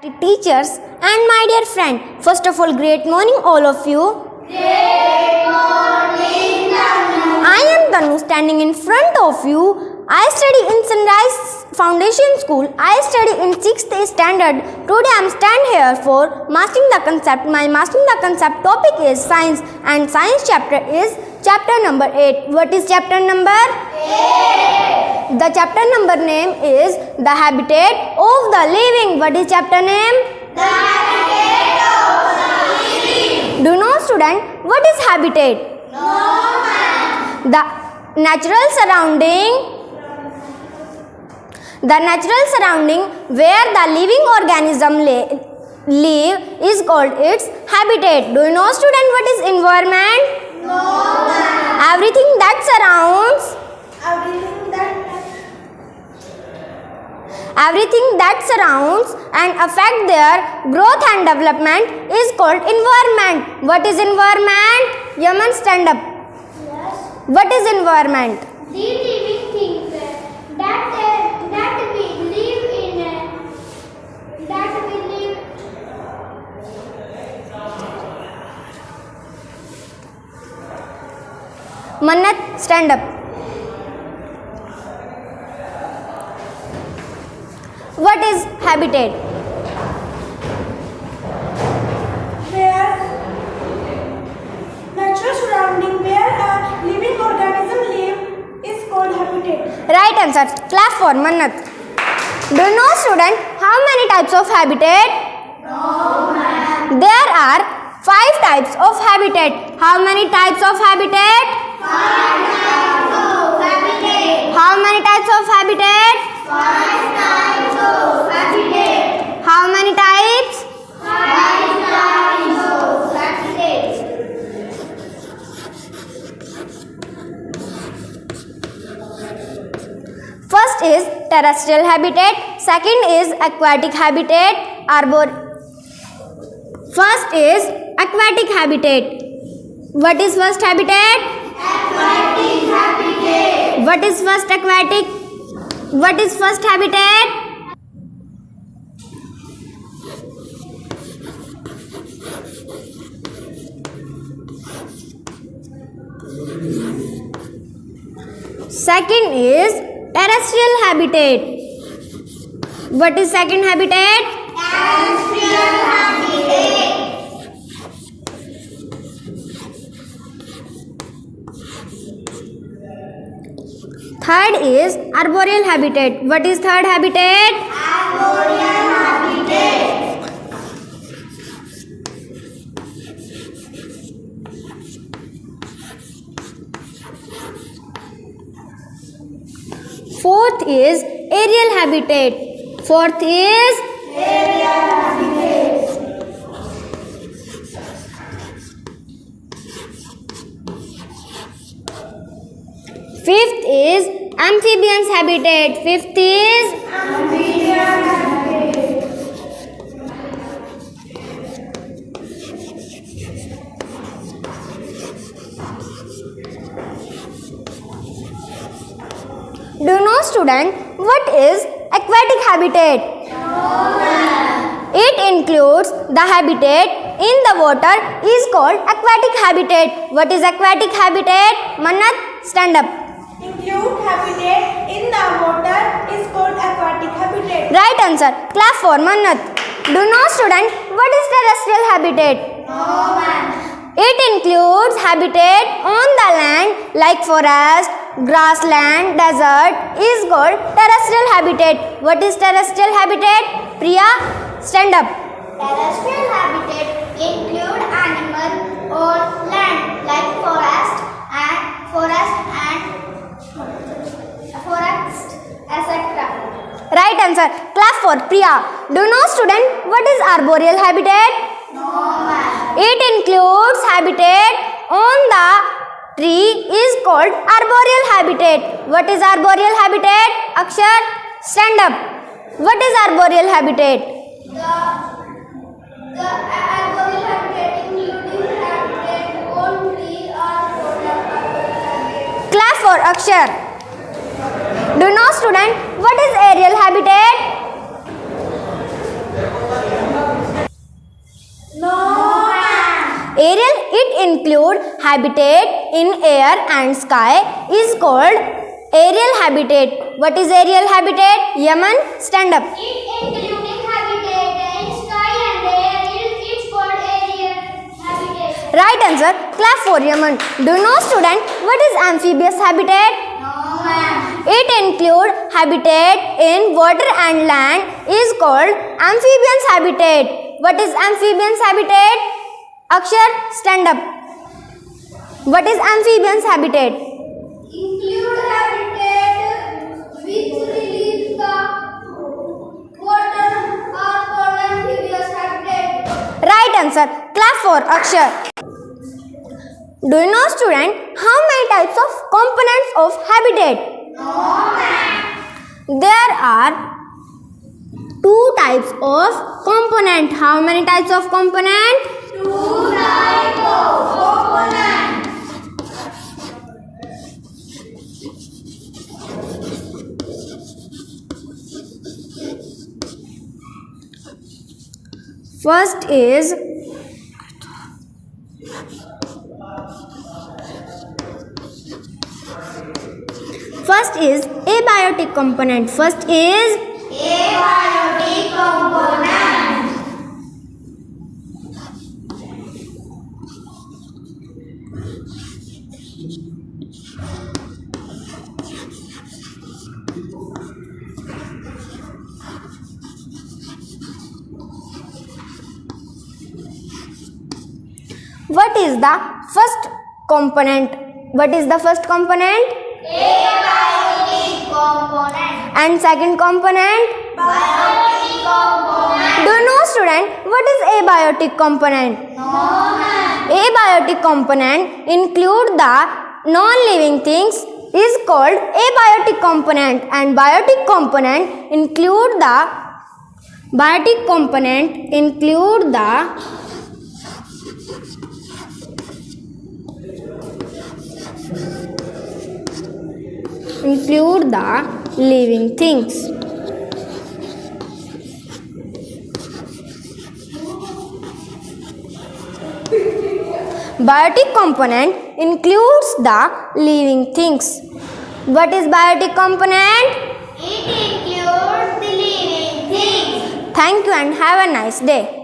Teachers and my dear friend, first of all, great morning all of you. Great morning, Tanu. I am Tanu standing in front of you. I study in Sunrise Foundation School. I study in 6th standard. Today I am stand here for mastering the concept. My mastering the concept topic is science and science chapter is chapter number 8. What is chapter number? 8. The chapter number name is the habitat of the living. What is chapter name? The habitat of the living. Do you know, student, what is habitat? No, ma'am. The natural surrounding where the living organism live is called its habitat. Do you know, student, what is environment? No, ma'am. Everything that surrounds and affect their growth and development is called environment. What is environment? Yaman, stand up. Yes. What is environment? The living things that we live in, Mannat, stand up. What is habitat? Where natural surrounding where a living organism live is called habitat. Right answer. Clap for Mannat. Do you know, student, how many types of habitat? No, ma'am. There are 5 types of habitat. How many types of habitat? 5 types of habitat. How many types of habitat? 5 types of habitat. How many types? 5 types of habitat. First is terrestrial habitat. Second is aquatic habitat. First is aquatic habitat. What is first habitat? Aquatic habitat. What is first aquatic? What is first habitat? Second is terrestrial habitat. What is second habitat? Terrestrial habitat. Third is arboreal habitat. What is third habitat? Arboreal habitat. Fourth is aerial habitat. Fourth is Aerial habitat. fifth is amphibians habitat. Fifth is Amphibian habitat. do you know, student, what is aquatic habitat? It includes the habitat in the water is called aquatic habitat. What is aquatic habitat? Mannat, stand up. Include habitat in the water is called aquatic habitat. Right answer. Clap for Mannat. Do you know, student, what is terrestrial habitat? No, ma'am. It includes habitat on the land like forest, grassland, desert is called terrestrial habitat. What is terrestrial habitat? Priya, stand up. Terrestrial habitat include animal on land like forest, etc. Right answer. Clap for Priya. Do you know, student, what is arboreal habitat? No, ma'am. It includes habitat on the tree is called arboreal habitat. What is arboreal habitat? Akshar, stand up. What is arboreal habitat? The arboreal habitat including habitat on tree or forest. Clap for Akshar. Do you know, student, what is aerial habitat? include habitat in air and sky is called aerial habitat. What is aerial habitat? Yaman, stand up. It including habitat in sky and air. It's called aerial habitat. Right answer. Clap for Yaman. Do you know, student, what is amphibious habitat? No, ma'am. It include habitat in water and land is called amphibians habitat. What is amphibians habitat? Akshar, stand up. What is amphibians habitat? Include habitat which release the water are called amphibious habitat. Right answer. Clap for Akshar. Do you know, student, how many types of components of habitat? No, ma'am. There are 2 types of component. How many types of component? 2 types of components. First is abiotic component. First is Abiotic components. what is the first component? What is the first component? Abiotic component. And second component? Biotic component. Do you know, student, what is abiotic component? No, ma'am. Abiotic component include the non-living things is called abiotic component, and biotic component include the living things. Biotic component includes the living things. What is biotic component? It includes the living things. Thank you and have a nice day.